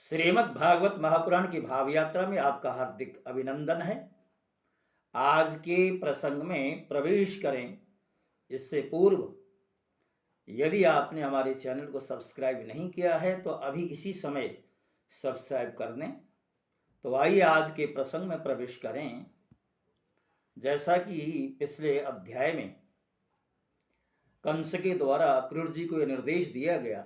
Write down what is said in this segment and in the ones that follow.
श्रीमद् भागवत महापुराण की भाव यात्रा में आपका हार्दिक अभिनंदन है। आज के प्रसंग में प्रवेश करें इससे पूर्व यदि आपने हमारे चैनल को सब्सक्राइब नहीं किया है तो अभी इसी समय सब्सक्राइब कर दें। तो आइए आज के प्रसंग में प्रवेश करें। जैसा कि पिछले अध्याय में कंस के द्वारा क्रूर जी को यह निर्देश दिया गया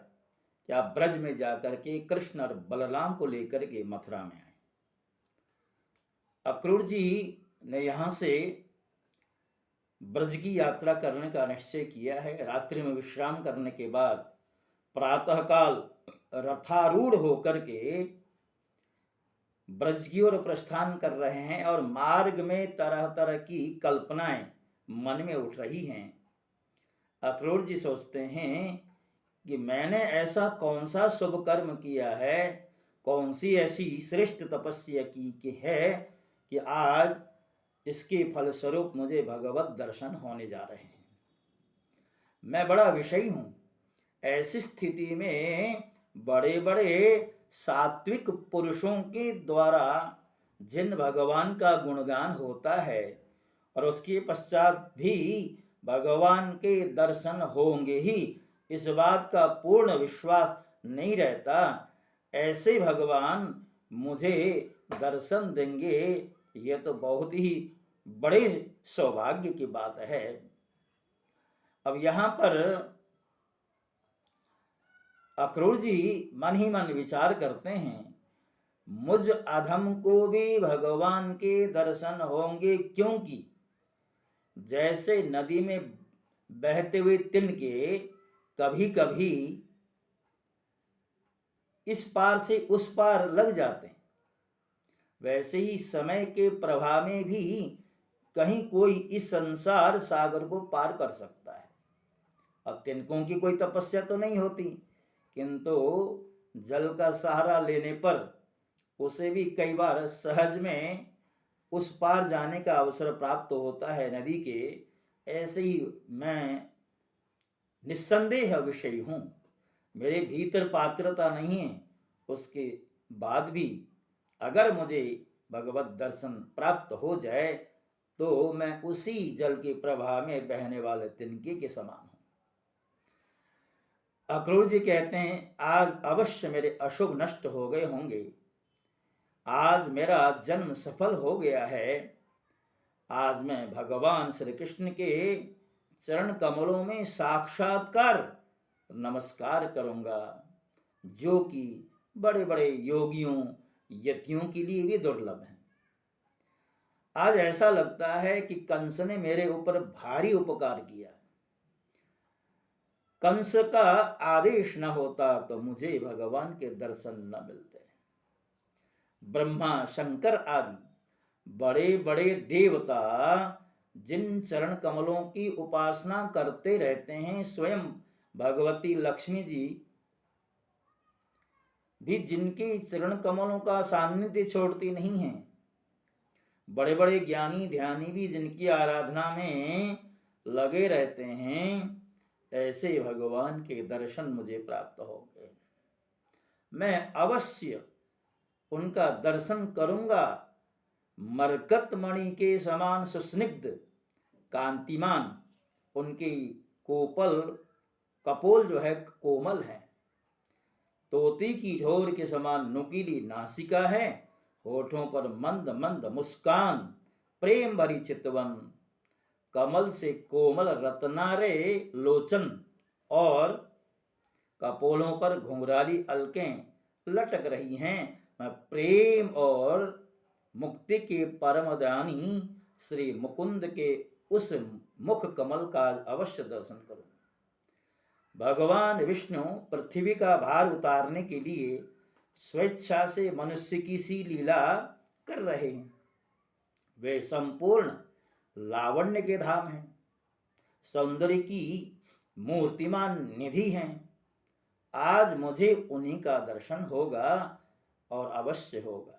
कि आप ब्रज में जाकर के कृष्ण और बलराम को लेकर के मथुरा में आए। अक्रूर जी ने यहाँ से ब्रज की यात्रा करने का निश्चय किया है। रात्रि में विश्राम करने के बाद प्रातःकाल रथारूढ़ होकर के ब्रज की ओर प्रस्थान कर रहे हैं और मार्ग में तरह तरह की कल्पनाएं मन में उठ रही हैं। अक्रूर जी सोचते हैं कि मैंने ऐसा कौन सा शुभ कर्म किया है, कौन सी ऐसी श्रेष्ठ तपस्या की है कि आज इसके फलस्वरूप मुझे भगवत दर्शन होने जा रहे हैं। मैं बड़ा विषयी हूँ। ऐसी स्थिति में बड़े बड़े सात्विक पुरुषों के द्वारा जिन भगवान का गुणगान होता है और उसके पश्चात भी भगवान के दर्शन होंगे ही, इस बात का पूर्ण विश्वास नहीं रहता। ऐसे भगवान मुझे दर्शन देंगे, यह तो बहुत ही बड़े सौभाग्य की बात है। अब यहाँ पर अक्रूर जी मन ही मन विचार करते हैं, मुझ अधम को भी भगवान के दर्शन होंगे, क्योंकि जैसे नदी में बहते हुए तिनके कभी कभी इस पार से उस पार लग जाते हैं, वैसे ही समय के प्रवाह में भी कहीं कोई इस संसार सागर को पार कर सकता है। अब तिनकों की कोई तपस्या तो नहीं होती, किंतु जल का सहारा लेने पर उसे भी कई बार सहज में उस पार जाने का अवसर प्राप्त होता है नदी के। ऐसे ही मैं निस्संदेह विषयी हूँ। मेरे भीतर पात्रता नहीं है, उसके बाद भी अगर मुझे भगवत दर्शन प्राप्त हो जाए तो मैं उसी जल के प्रवाह में बहने वाले तिनके के समान हूँ। अक्रूर जी कहते हैं, आज अवश्य मेरे अशुभ नष्ट हो गए होंगे। आज मेरा जन्म सफल हो गया है। आज मैं भगवान श्री कृष्ण के चरण कमलों में साक्षात्कार नमस्कार करूंगा, जो कि बड़े बड़े योगियों यतियों के लिए भी दुर्लभ है। आज ऐसा लगता है कि कंस ने मेरे ऊपर भारी उपकार किया। कंस का आदेश न होता तो मुझे भगवान के दर्शन न मिलते। ब्रह्मा शंकर आदि बड़े बड़े देवता जिन चरण कमलों की उपासना करते रहते हैं, स्वयं भगवती लक्ष्मी जी भी जिनके चरण कमलों का सान्निध्य छोड़ती नहीं है, बड़े बड़े ज्ञानी ध्यानी भी जिनकी आराधना में लगे रहते हैं, ऐसे भगवान के दर्शन मुझे प्राप्त हो गए। मैं अवश्य उनका दर्शन करूंगा। मरकत मणि के समान सुस्निग्ध कांतिमान उनकी कोपल कपोल जो है कोमल है। तोती की ठोर के समान नुकीली नासिका है। होठों पर मंद मंद मुस्कान, प्रेम भरी चितवन, कमल से कोमल रत्नारे लोचन और कपोलों पर घुंघराली अलकें लटक रही हैं। मैं प्रेम और मुक्ति के परमदानी श्री मुकुंद के उस मुख कमल का अवश्य दर्शन करूं। भगवान विष्णु पृथ्वी का भार उतारने के लिए स्वेच्छा से मनुष्य की सी लीला कर रहे हैं। वे संपूर्ण लावण्य के धाम हैं, सौंदर्य की मूर्तिमान निधि हैं। आज मुझे उन्हीं का दर्शन होगा और अवश्य होगा।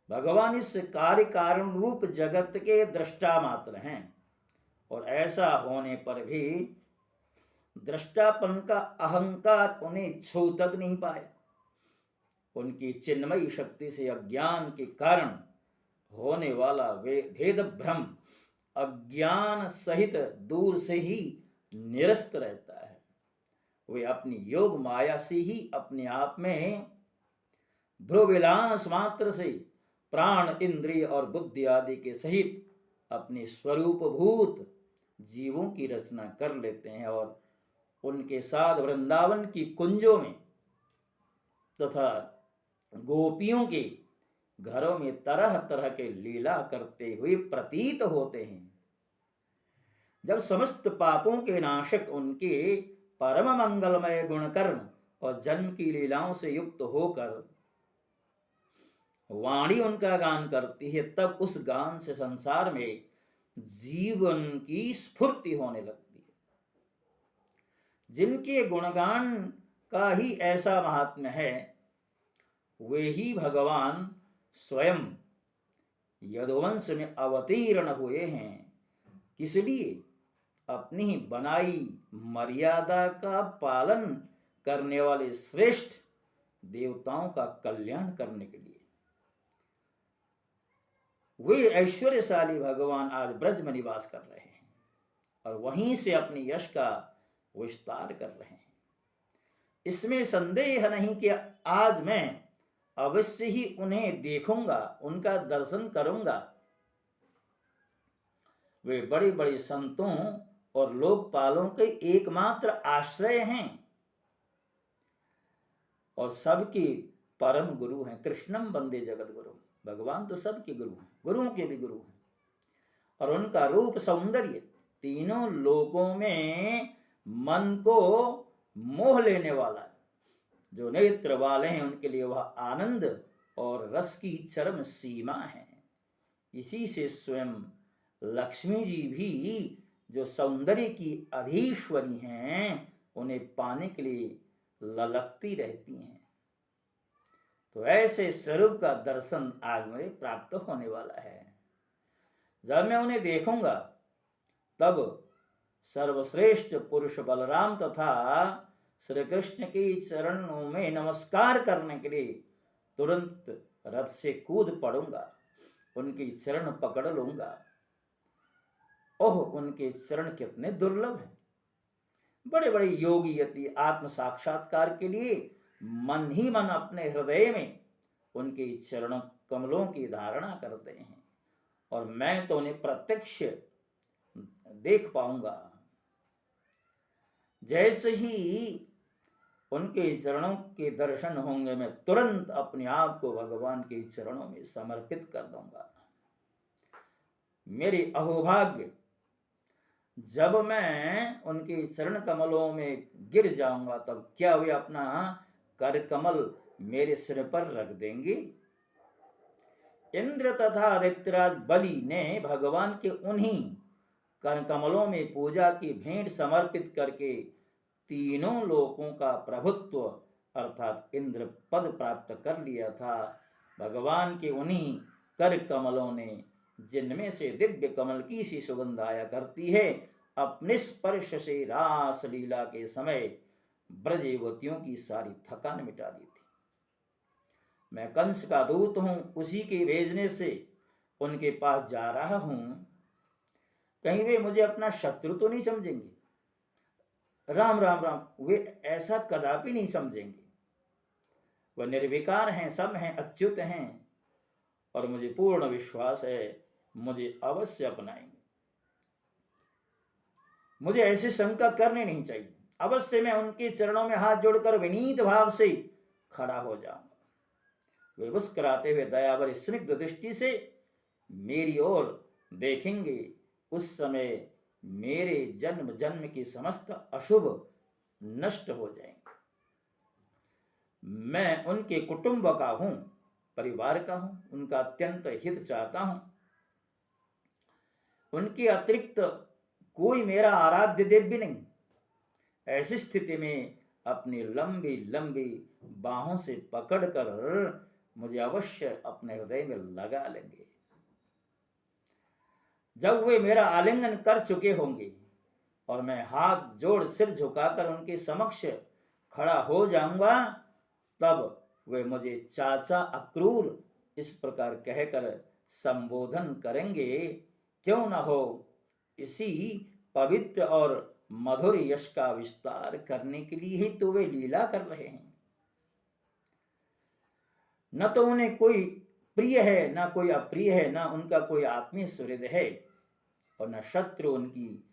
भगवान इस कार्य कारण रूप जगत के दृष्टा मात्र हैं और ऐसा होने पर भी दृष्टापन का अहंकार उन्हें छू तक नहीं पाया। उनकी चिन्मयी शक्ति से अज्ञान के कारण होने वाला वे भेद भ्रम अज्ञान सहित दूर से ही निरस्त रहता है। वे अपनी योग माया से ही अपने आप में भ्रुविलास मात्र से प्राण इंद्रिय और बुद्धि आदि के सहित अपने स्वरूपभूत जीवों की रचना कर लेते हैं और उनके साथ वृंदावन की कुंजों में तथा गोपियों के घरों में तरह तरह के लीला करते हुए प्रतीत होते हैं। जब समस्त पापों के नाशक उनके परम मंगलमय गुणकर्म और जन्म की लीलाओं से युक्त होकर वाणी उनका गान करती है, तब उस गान से संसार में जीवन की स्फूर्ति होने लगती है। जिनके गुणगान का ही ऐसा महात्म्य है, वे ही भगवान स्वयं यदुवंश में अवतीर्ण हुए हैं। किस लिए? अपनी ही बनाई मर्यादा का पालन करने वाले श्रेष्ठ देवताओं का कल्याण करने के लिए। वे ऐश्वर्यशाली भगवान आज ब्रज में निवास कर रहे हैं और वहीं से अपने यश का विस्तार कर रहे हैं। इसमें संदेह नहीं कि आज मैं अवश्य ही उन्हें देखूंगा, उनका दर्शन करूंगा। वे बड़े बड़े संतों और लोकपालों के एकमात्र आश्रय हैं और सबके परम गुरु हैं। कृष्णम वंदे जगत गुरु। भगवान तो सबके गुरु हैं, गुरुओं के भी गुरु हैं। और उनका रूप सौंदर्य तीनों लोकों में मन को मोह लेने वाला है। जो नेत्र वाले हैं उनके लिए वह आनंद और रस की चरम सीमा है। इसी से स्वयं लक्ष्मी जी भी जो सौंदर्य की अधीश्वरी हैं, उन्हें पाने के लिए ललकती रहती हैं। तो ऐसे स्वरूप का दर्शन आज मुझे प्राप्त होने वाला है। जब मैं उन्हें देखूंगा तब सर्वश्रेष्ठ पुरुष बलराम तथा श्री कृष्ण के चरणों में नमस्कार करने के लिए तुरंत रथ से कूद पड़ूंगा, उनकी चरण पकड़ लूंगा। ओह, उनके चरण कितने दुर्लभ हैं। बड़े बड़े योगी यति आत्म साक्षात्कार के लिए मन ही मन अपने हृदय में उनके चरण कमलों की धारणा करते हैं और मैं तो उन्हें प्रत्यक्ष देख पाऊंगा। जैसे ही उनके चरणों के दर्शन होंगे, मैं तुरंत अपने आप को भगवान के चरणों में समर्पित कर दूंगा। मेरे अहोभाग्य, जब मैं उनके चरण कमलों में गिर जाऊंगा तब क्या वे अपना कर कमल मेरे सिर पर रख देंगे? इंद्र तथा दैत्यराज बलि ने भगवान के उन्हीं कर कमलों में पूजा की भेंट समर्पित करके तीनों लोकों का प्रभुत्व अर्थात इंद्र पद प्राप्त कर लिया था। भगवान के उन्हीं कर कमलों ने, जिनमें से दिव्य कमल की सी सुगंध आया करती है, अपने स्पर्श से रास लीला के समय ब्रज युवतियों की सारी थकान मिटा दी थी। मैं कंस का दूत हूं, उसी के भेजने से उनके पास जा रहा हूं। कहीं वे मुझे अपना शत्रु तो नहीं समझेंगे? राम राम राम, वे ऐसा कदापि नहीं समझेंगे। वह निर्विकार हैं, सब हैं, अच्युत हैं और मुझे पूर्ण विश्वास है मुझे अवश्य अपनाएंगे। मुझे ऐसी शंका करनी नहीं चाहिए। अवश्य मैं उनके चरणों में हाथ जोड़कर विनीत भाव से खड़ा हो जाऊंगा। वे मुस्कुराते हुए दयाभरी स्निग्ध दृष्टि से मेरी ओर देखेंगे। उस समय मेरे जन्म जन्म की समस्त अशुभ नष्ट हो जाएंगे। मैं उनके कुटुंब का हूं, परिवार का हूं, उनका अत्यंत हित चाहता हूं। उनके अतिरिक्त कोई मेरा आराध्य देव भी नहीं। ऐसी स्थिति में अपनी लंबी लंबी बाहों से पकड़कर मुझे अवश्य अपने हृदय में लगा लेंगे। जब वे मेरा आलिंगन कर चुके होंगे और मैं हाथ जोड़ सिर झुकाकर उनके समक्ष खड़ा हो जाऊंगा, तब वे मुझे चाचा अक्रूर इस प्रकार कहकर संबोधन करेंगे। क्यों न हो, इसी पवित्र और मधुर यश का विस्तार करने के लिए ही तो वे लीला कर रहे हैं। न तो उन्हें कोई प्रिय है, न कोई अप्रिय है, न उनका कोई आत्मीय सुहृद है, और न शत्रु उनकी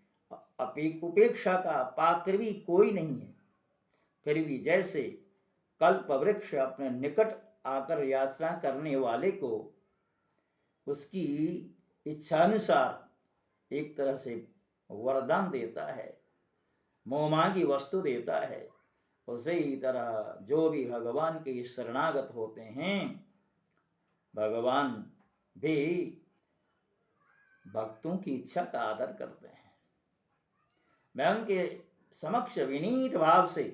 उपेक्षा का पात्र भी कोई नहीं है। फिर भी जैसे कल्प वृक्ष अपने निकट आकर याचना करने वाले को उसकी इच्छानुसार एक तरह से वरदान देता है, मोहमांगी वस्तु देता है, उसे ही तरह जो भी भगवान के शरणागत होते हैं, भगवान भी भक्तों की इच्छा का आदर करते हैं। मैं उनके समक्ष विनीत भाव से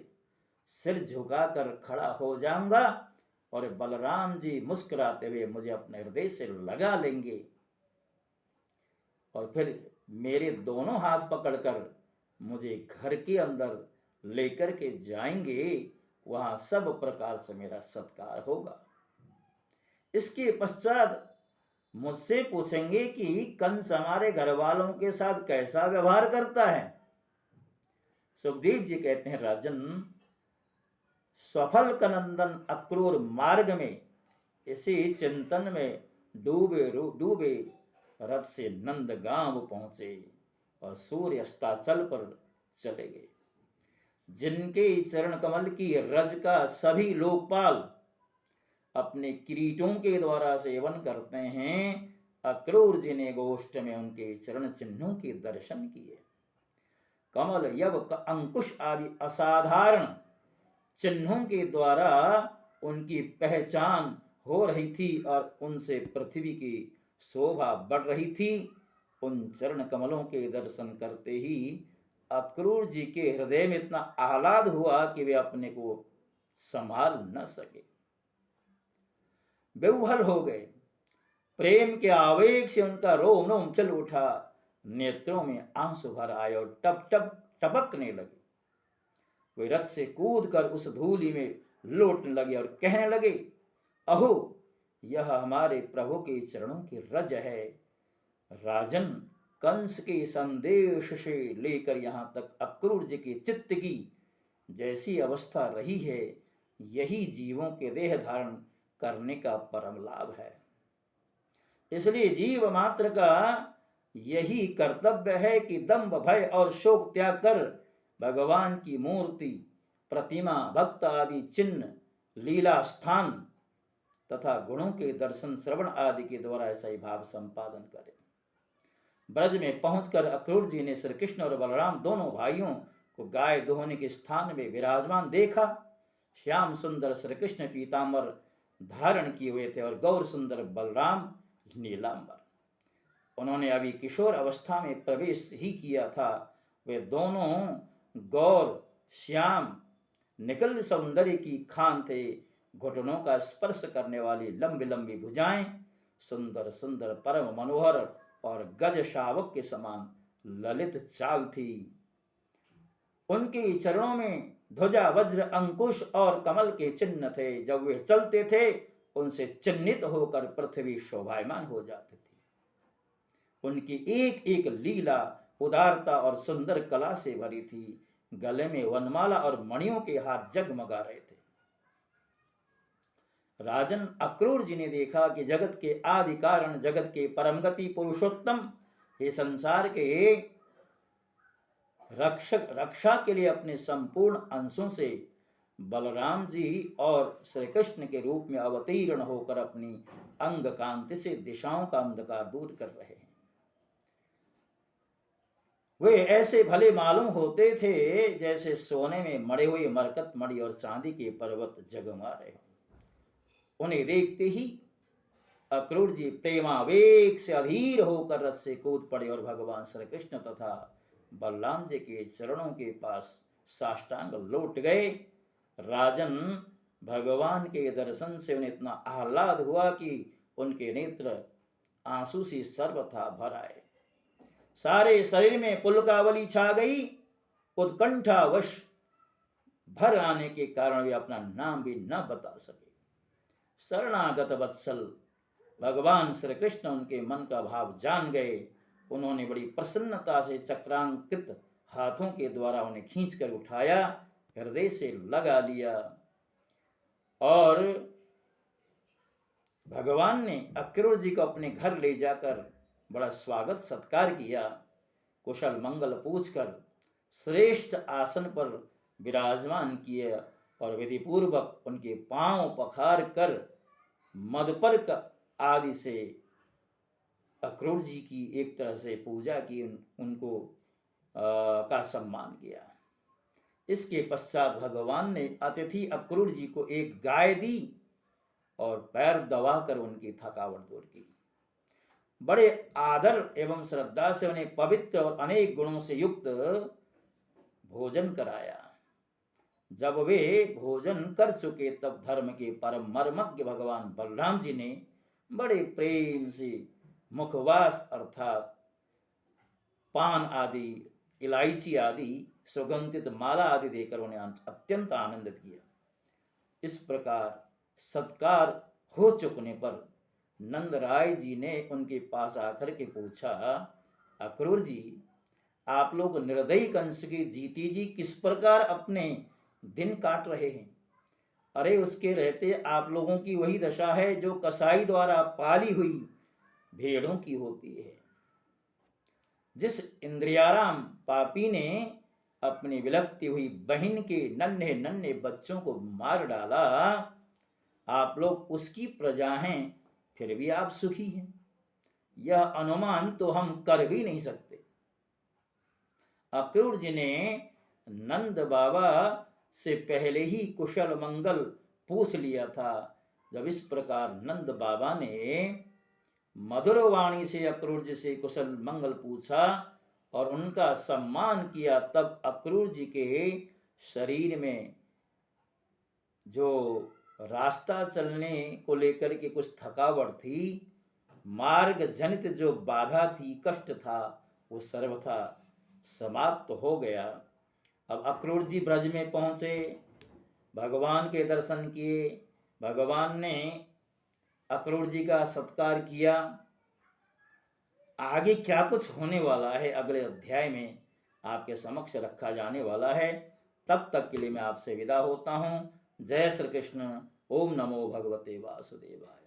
सिर झुकाकर खड़ा हो जाऊंगा और बलराम जी मुस्कुराते हुए मुझे अपने हृदय से लगा लेंगे और फिर मेरे दोनों हाथ पकड़कर मुझे घर के अंदर लेकर के जाएंगे। वहां सब प्रकार से मेरा सत्कार होगा। इसके पश्चात मुझसे पूछेंगे कि कंस हमारे घर वालों के साथ कैसा व्यवहार करता है। सुखदेव जी कहते हैं, राजन, सफल कनंदन अक्रूर मार्ग में इसी चिंतन में डूबे रथ से नंदगांव पहुंचे और सूर्य अस्ताचल पर चले गए। जिनके चरण कमल की रज का सभी लोकपाल अपने किरीटों के द्वारा सेवन करते हैं, अक्रूर जी ने गोष्ठ में उनके चरण चिन्हों के दर्शन किए। कमल, यव, अंकुश आदि असाधारण चिन्हों के द्वारा उनकी पहचान हो रही थी और उनसे पृथ्वी की शोभा बढ़ रही थी। उन चरण कमलों के दर्शन करते ही अक्रूर जी के हृदय में इतना आह्लाद हुआ कि वे अपने को संभाल न सके, बेवहल हो गए। प्रेम के आवेग से उनका रोम रोम चल उठा, नेत्रों में आंसू भर आए और टप टप टपकने लगे। वे रथ से कूद कर उस धूलि में लौटने लगे और कहने लगे, अहो, यह हमारे प्रभु के चरणों की रज है। राजन, कंस के संदेश से लेकर यहां तक अक्रूर जी के चित्त की जैसी अवस्था रही है, यही जीवों के देह धारण करने का परम लाभ है। इसलिए जीव मात्र का यही कर्तव्य है कि दंभ, भय और शोक त्याग कर भगवान की मूर्ति, प्रतिमा, भक्त आदि चिन्ह, लीला स्थान तथा गुणों के दर्शन, श्रवण आदि के द्वारा ऐसा ही भाव संपादन करे। ब्रज में पहुंचकर अक्रूर जी ने श्री कृष्ण और बलराम दोनों भाइयों को गाय दोहने के स्थान में विराजमान देखा। श्याम सुंदर श्री कृष्ण पीतांबर धारण किए हुए थे और गौर सुंदर बलराम नीलांबर। उन्होंने अभी किशोर अवस्था में प्रवेश ही किया था। वे दोनों गौर श्याम निकल सौंदर्य की खान थे। घुटनों का स्पर्श करने वाली लंबी लंबी भुजाएं, सुंदर सुंदर परम मनोहर और गज शावक के समान ललित चाल थी। उनके चरणों में ध्वजा, वज्र, अंकुश और कमल के चिन्ह थे। जब वे चलते थे उनसे चिन्हित होकर पृथ्वी शोभायमान हो जाती थी। उनकी एक एक लीला उदारता और सुंदर कला से भरी थी। गले में वनमाला और मणियों के हार जगमगा रहे थे। राजन, अक्रूर जी ने देखा कि जगत के आदि कारण, जगत के परमगति पुरुषोत्तम, ये संसार के रक्षा के लिए अपने संपूर्ण अंशों से बलराम जी और श्री कृष्ण के रूप में अवतीर्ण होकर अपनी अंग कांति से दिशाओं का अंधकार दूर कर रहे हैं। वे ऐसे भले मालूम होते थे जैसे सोने में मड़े हुए मरकत मणि और चांदी के पर्वत जगमा रहे हो। उन्हें देखते ही अक्रूर जी प्रेमावेग से अधीर होकर रथ से कूद पड़े और भगवान श्री कृष्ण तथा बलराम जी के चरणों के पास साष्टांग लौट गए। राजन, भगवान के दर्शन से उन्हें इतना आह्लाद हुआ कि उनके नेत्र आंसू से सर्वथा भर आए। सारे शरीर में पुलकावली छा गई। उत्कंठावश भर आने के कारण वे अपना नाम भी न बता सके। शरणागत वत्सल भगवान श्री कृष्ण उनके मन का भाव जान गए। उन्होंने बड़ी प्रसन्नता से चक्रांकित हाथों के द्वारा उन्हें खींचकर उठाया, हृदय से लगा लिया और भगवान ने अक्रूर जी को अपने घर ले जाकर बड़ा स्वागत सत्कार किया। कुशल मंगल पूछकर श्रेष्ठ आसन पर विराजमान किए और विधि पूर्वक उनके पांव पखार कर मदपर्क आदि से अक्रूर जी की एक तरह से पूजा की, उनको का सम्मान किया। इसके पश्चात भगवान ने अतिथि अक्रूर जी को एक गाय दी और पैर दबाकर उनकी थकावट दूर की। बड़े आदर एवं श्रद्धा से उन्हें पवित्र और अनेक गुणों से युक्त भोजन कराया। जब वे भोजन कर चुके तब धर्म के परम मर्मज्ञ भगवान बलराम जी ने बड़े प्रेम से मुखवास अर्थात पान आदि, इलायची आदि, सुगंधित माला आदि देकर उन्हें अत्यंत आनंदित किया। इस प्रकार सत्कार हो चुकने पर नंदराय जी ने उनके पास आकर के पूछा, अक्रूर जी, आप लोग निर्दयी कंस की जीती जी किस प्रकार अपने दिन काट रहे हैं? अरे उसके रहते आप लोगों की वही दशा है जो कसाई द्वारा पाली हुई भेड़ों की होती है। जिस इंद्रियाराम पापी ने अपनी विलकती हुई बहन के नन्हे नन्हे बच्चों को मार डाला, आप लोग उसकी प्रजा हैं, फिर भी आप सुखी हैं। यह अनुमान तो हम कर भी नहीं सकते। अक्रूर जी ने नंद बाबा से पहले ही कुशल मंगल पूछ लिया था। जब इस प्रकार नंद बाबा ने मधुर वाणी से अक्रूर जी से कुशल मंगल पूछा और उनका सम्मान किया, तब अक्रूर जी के शरीर में जो रास्ता चलने को लेकर के कुछ थकावट थी, मार्ग जनित जो बाधा थी, कष्ट था, वो सर्वथा समाप्त हो गया। अब अक्रूर जी ब्रज में पहुंचे, भगवान के दर्शन किए। भगवान ने अक्रूर जी का सत्कार किया। आगे क्या कुछ होने वाला है अगले अध्याय में आपके समक्ष रखा जाने वाला है। तब तक के लिए मैं आपसे विदा होता हूँ। जय श्री कृष्ण। ओम नमो भगवते वासुदेवाय।